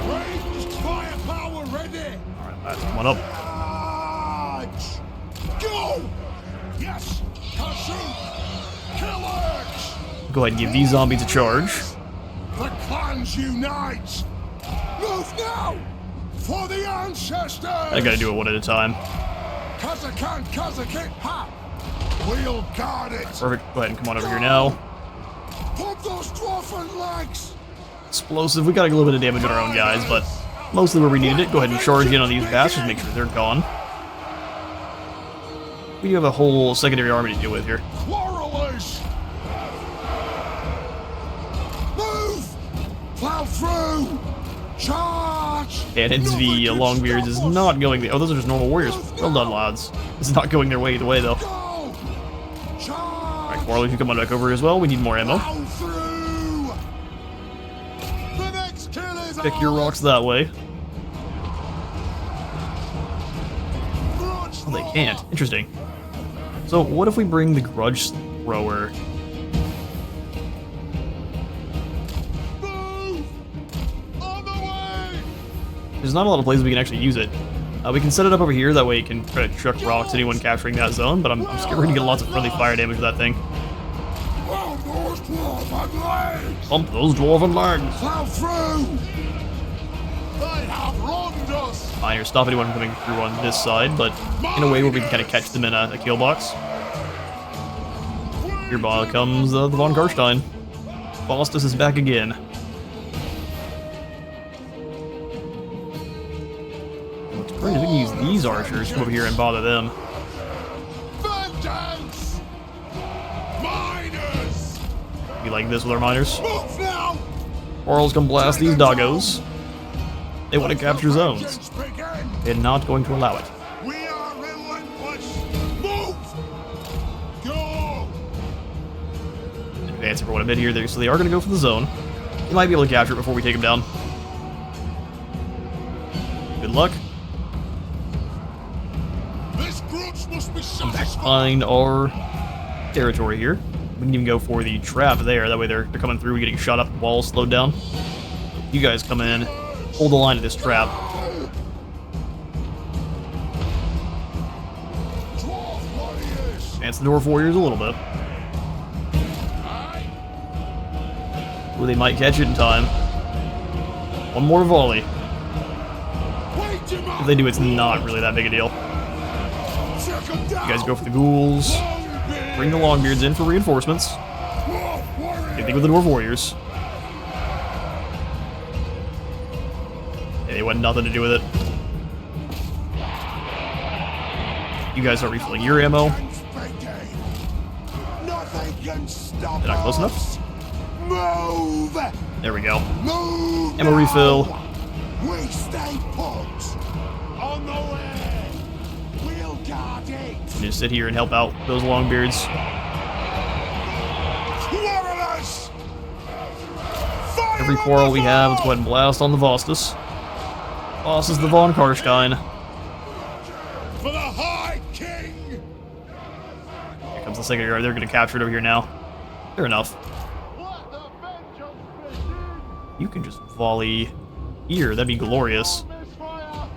B: Ranged firepower ready.
A: Alright, last one up.
B: Charge. Go. Yes. Consume. Killers.
A: Go ahead and give these zombies a charge.
B: The clans unite. Move now. For the ancestors.
A: I gotta do it one at a time.
B: Kazakan, Kazakit, ha! We'll guard it!
A: Perfect. Go ahead and come on over here now.
B: Pump those dwarfen legs!
A: Explosive. We gotta get a little bit of damage on our own guys, but mostly where we needed it. Go ahead and charge in on these bastards, make sure they're gone. We do have a whole secondary army to deal with here.
B: Quarrelers! Move! Plow through! Charge!
A: Cannons v. Longbeards is not going there. Oh, those are just normal warriors. Well done, lads. It's not going their way either way, though.
B: Go! Charge!
A: Alright, Quarrel, you can come on back over here as well. We need more ammo.
B: Plow through! The next kill is
A: Pick your rocks that way. Oh, they can't. Interesting. So, what if we bring the Grudge Thrower?
B: Move! On the way!
A: There's not a lot of places we can actually use it. We can set it up over here, that way it can try to chuck rocks at anyone capturing that zone, but I'm scared we're gonna get lots of friendly fire damage with that thing. Pump those dwarven legs!
B: Plow through! They have wronged us!
A: Miners stop anyone from coming through on this side, but in a way where we can kind of catch them in a kill box. Here comes the von Karstein. Faustus is back again. What's great is we can use these archers to come over here and bother them.
B: Vengeance! Miners!
A: Be like this with our miners.
B: Move now!
A: Quarrels can blast these doggos. They want to capture zones.
B: Vengeance begin!
A: They're not going to allow it.
B: We are relentless! Move! Go!
A: Advancing for what a bit here, so they are going to go for the zone. You might be able to capture it before we take them down. Good luck.
B: This grudge must be
A: Back
B: satisfied!
A: behind our territory here. We can even go for the trap there. That way they're coming through, getting shot up, the walls slowed down. You guys come in, hold the line of this trap.
B: Dwarf warriors!
A: Advance the Dwarf Warriors a little bit. Ooh, they might catch it in time. One more volley.
B: Wait him up!
A: If they do, it's not really that big a deal.
B: Check him
A: You
B: down!
A: guys go for the ghouls. Bring the Longbeards in for reinforcements.
B: Dwarf warriors!
A: Same thing with the Dwarf Warriors. Hey, they want nothing to do with it. You guys are refilling your ammo.
B: Nothing can stop
A: Did I close enough?
B: us. Move!
A: There we go.
B: Move!
A: Ammo
B: now.
A: refill.
B: We stay put. On the way. We'll guard it.
A: And just sit here and help out those Longbeards.
B: Quarrelers! Fire
A: Every
B: on
A: quarrel
B: the
A: we have, let's go
B: wall!
A: ahead and blast on the Vostus. Vostus the von Karstein.
B: For the High King!
A: Here comes the second guard. They're going to capture it over here now. Fair enough.
B: Let the vengeance begin!
A: You can just volley here. That'd be glorious.
B: Misfire!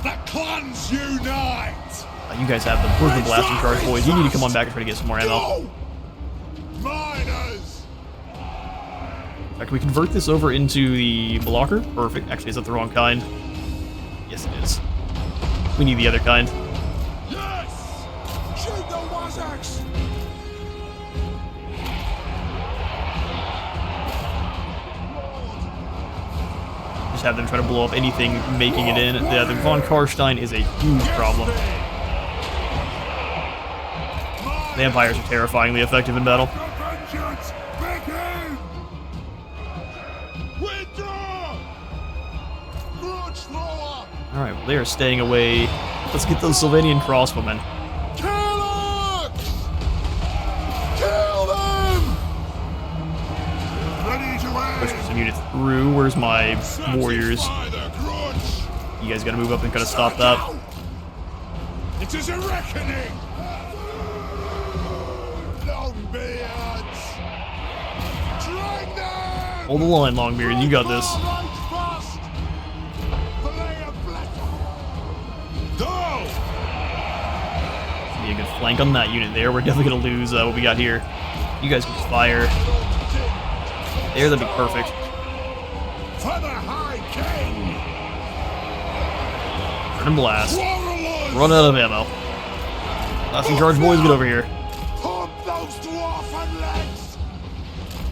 B: The clans unite!
A: You guys have them. Where's the blasting charge, boys? You need to come on back and try to get some more ammo.
B: Go! Miners!
A: In fact, can we convert this over into the blocker? Perfect. Actually, is that the wrong kind? Yes, it is. We need the other kind.
B: Yes! Shoot the Wazzaks!
A: Just have them try to blow up anything making it in. The von Karstein is a huge problem. Vampires are terrifyingly effective in battle.
B: Vengeance begin! Withdraw! Grudge thrower!
A: Alright, well, they are staying away. Let's get those Sylvanian crossbowmen.
B: Kill us! Kill them! Ready to
A: Push
B: aim!
A: some units through. Where's my warriors?
B: Satisfy the grudge!
A: You guys gotta move up and kind of stop that.
B: It is a reckoning! Longbeards! Drag them!
A: Hold the line, Longbeard. You got this.
B: Go!
A: Be a good flank on that unit there. We're definitely gonna lose what we got here. You guys can just fire. There, that'd be perfect.
B: For the High King!
A: Turn and blast.
B: Warlords!
A: Run out of ammo. Blasting charge, boys, get over here.
B: Pump those dwarfen legs!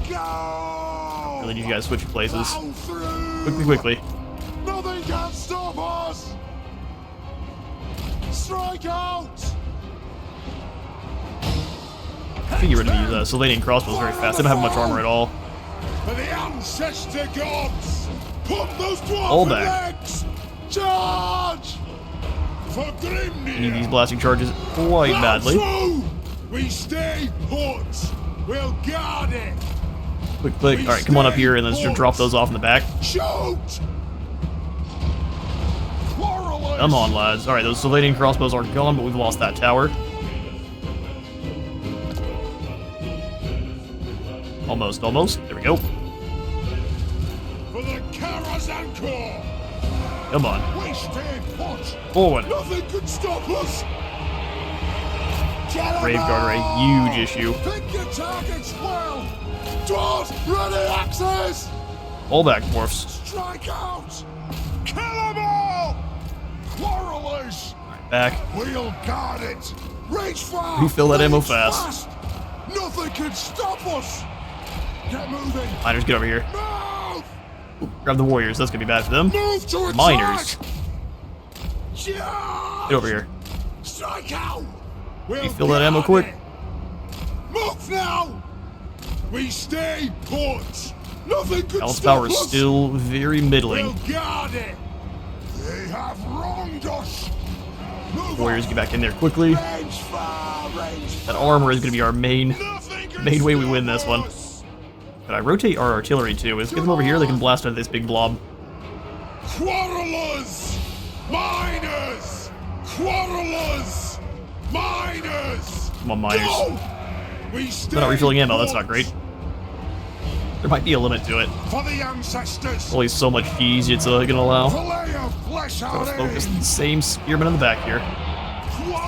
B: Go!
A: Really need you guys to switch places.
B: Plow through!
A: Quickly, quickly.
B: Nothing Strike out!
A: I can get rid of these Sylvanian crossbows very fast. They don't have much armor at all.
B: For the ancestor gods! Pump those
A: All
B: dwarf
A: back.
B: legs! Charge! For Grimnir!
A: Need these blasting charges quite badly.
B: Through! We stay put! We'll guard it!
A: Quick, quick. Alright, come on up here and let's just drop those off in the back.
B: Shoot! Quarrelers!
A: Come on, lads. Alright, those Sylvanian crossbows are gone, but we've lost that tower. Almost, almost. There we go.
B: For the Karazhan Corps!
A: Come on.
B: We stay put!
A: Forward.
B: Nothing could stop us!
A: Grave Guard are a huge issue.
B: Pick your targets well! Dwarfs, ready axes!
A: All back, dwarfs.
B: Strike out! Kill them all! Quarrelers!
A: Back.
B: We'll guard it! Reach far!
A: Refill that ammo
B: reach
A: fast.
B: Nothing can stop us! Get moving!
A: Miners, get over here.
B: Move!
A: Ooh, grab the warriors. That's gonna be bad for them.
B: Move to attack!
A: Miners,
B: Charge!
A: get over here.
B: Strike out! We'll
A: Refill that ammo
B: guard
A: quick.
B: it. Move now! We stay put! Nothing could
A: Balance
B: stop
A: power is
B: us!
A: still very middling.
B: We'll guard it! They have wronged us! Move
A: Warriors,
B: on.
A: get back in there quickly.
B: Range far, range
A: That armor is gonna be our main
B: Nothing can
A: way we
B: stop
A: win this one.
B: us.
A: Could I rotate our artillery too? Let's get them over here. They can blast out this big blob.
B: Quarrelers! Miners! Quarrelers! Miners!
A: Come on, miners.
B: Go! We stay
A: They're not refilling ammo. That's
B: put.
A: not great. There might be a limit to it.
B: For the ancestors!
A: Only so much cheese it's gonna allow.
B: Fillet of flesh out
A: Let's focus
B: in.
A: the same spearmen in the back here.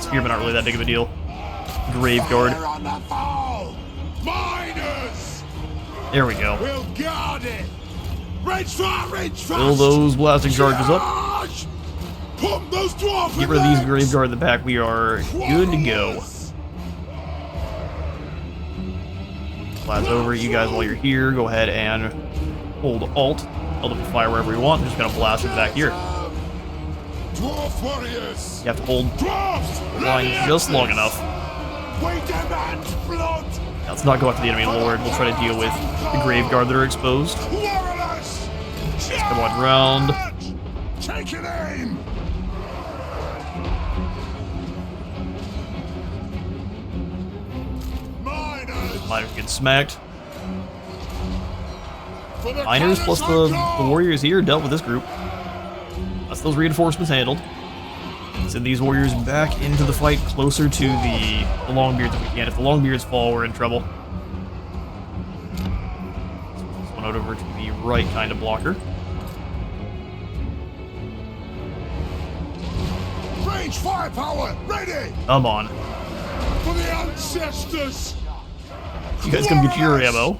A: Spearmen aren't really that big of a deal. Grave Guard.
B: Fire on the foe! Miners!
A: There we go.
B: We'll guard it! Reach far, reach fast!
A: Fill those blasting charges up.
B: Charge! Pump those dwarf
A: Get rid of these
B: legs!
A: Grave Guard in the back. We are good to go. Lads, over you guys while you're here. Go ahead and hold Alt. Hold up the fire wherever you want. I'm just gonna blast it back here.
B: Dwarf warriors!
A: You have to hold
B: Dwarfs!
A: the line just long enough.
B: We demand blood!
A: Now, let's not go after the enemy lord. We'll try to deal with the Grave Guard that are exposed.
B: Warriors!
A: Come on, round.
B: Take an aim! Miners!
A: Miners get smacked.
B: For the
A: Miners plus the
B: Karazhan
A: warriors here dealt with this group. That's those reinforcements handled. Send these warriors back into the fight closer to the Longbeards if we can. If the Longbeards fall, we're in trouble. This one out over to the right kind of blocker.
B: Range firepower! Ready!
A: Come on.
B: For the ancestors!
A: You guys come get your ammo.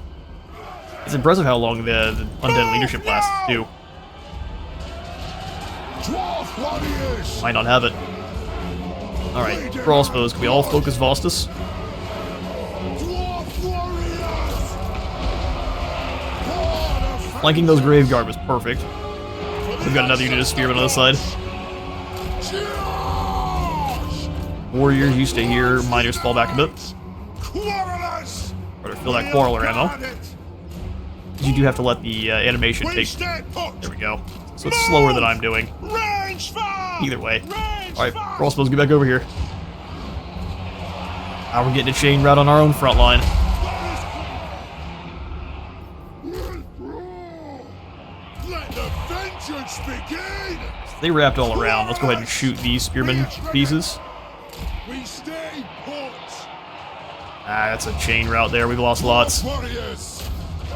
A: It's impressive how long the undead leadership lasts, too.
B: Dwarf warriors!
A: Might not have it. Alright, crossbows. Can we all focus Vostus?
B: Dwarf warriors! Horde of
A: Flanking those Grave Guard was perfect. We've got another unit of spearmen on the side.
B: Charge!
A: Warriors, you stay here. Miners fall back a bit.
B: Quarrelers!
A: Better fill that quarreler ammo. You do have to let the animation
B: We
A: take...
B: stay put!
A: There we go. So it's slower than I'm doing.
B: Range fire!
A: Either way.
B: Range
A: Alright,
B: fire!
A: crossbows, get back over here. Now we're getting a chain route on our own front line.
B: Let the vengeance begin!
A: They wrapped all around. Let's go ahead and shoot these spearmen pieces.
B: We stay put!
A: Ah, that's a chain route there. We've lost lots.
B: Warriors!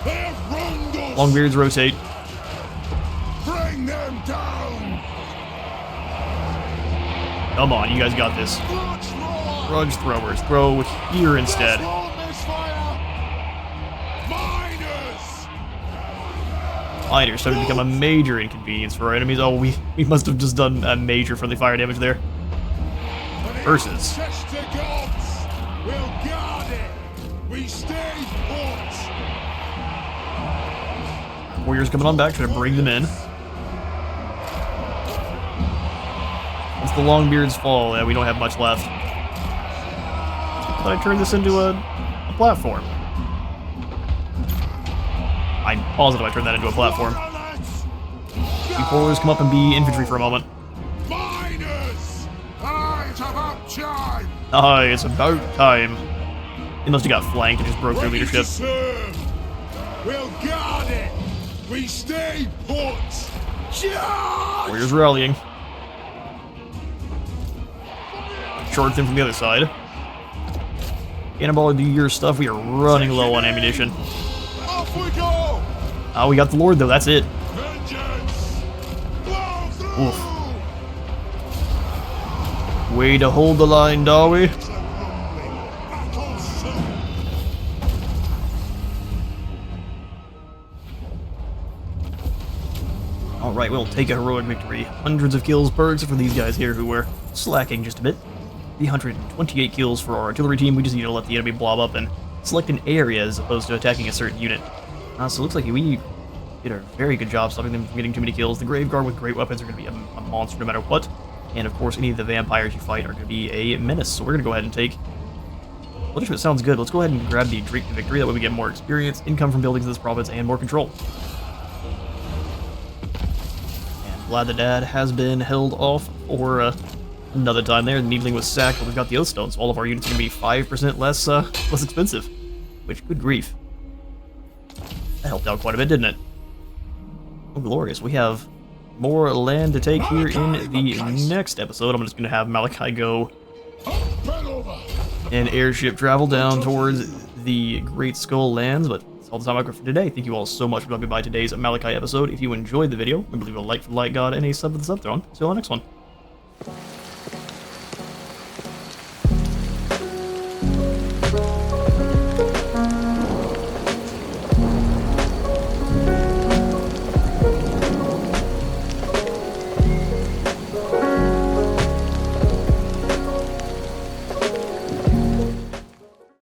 B: They have wronged us!
A: Longbeards rotate.
B: Bring them down!
A: Come on, you guys got this.
B: Grudge roar!
A: Grudge throwers. Throw here instead.
B: Miners!
A: Miners started to become a major inconvenience for our enemies. Oh, we must have just done a major friendly fire damage there. Versus.
B: Ancestor gods! We'll guard it! We stay put!
A: Warriors coming on back, trying to bring them in. Once the Longbeards fall. Yeah, we don't have much left. But I turned this into a platform. I'm positive I turned that into a platform. Before come up and be infantry for a moment.
B: Miners! It's about time!
A: Aye, it's about time. They must have got flanked and just broke their
B: Ready to
A: leadership.
B: serve. We'll guard it! We stay put! Charge!
A: Warriors rallying. Charge them from the other side. Cannonball, do your stuff. We are running low on ammunition.
B: Off we go!
A: Oh, we got the Lord, though. That's it.
B: Vengeance! Blow through!
A: Oof. Way to hold the line, Darby.
B: Battle soon!
A: Alright, we'll take a heroic victory. Hundreds of kills per, except for these guys here who were slacking just a bit. 328 kills for our artillery team. We just need to let the enemy blob up and select an area as opposed to attacking a certain unit. So it looks like we did a very good job stopping them from getting too many kills. The Graveguard with great weapons are going to be a monster no matter what. And of course, any of the vampires you fight are going to be a menace. So we're going to go ahead and take... Well, it sounds good. Let's go ahead and grab the Drake to Victory. That way we get more experience, income from buildings in this province, and more control. And glad the dad has been held off for another time there. The Needling was sacked, but we've got the Oathstone, so all of our units are going to be 5% less expensive. Which, good grief. That helped out quite a bit, didn't it? Oh, glorious. We have more land to take here in the next episode. I'm just going to have Malakai go and airship travel down towards the Great Skull Lands, but that's all the time I've got for today. Thank you all so much for dropping by today's Malakai episode. If you enjoyed the video, remember to leave a like for the Light God and a sub for the Sub Throne. See you on the next one.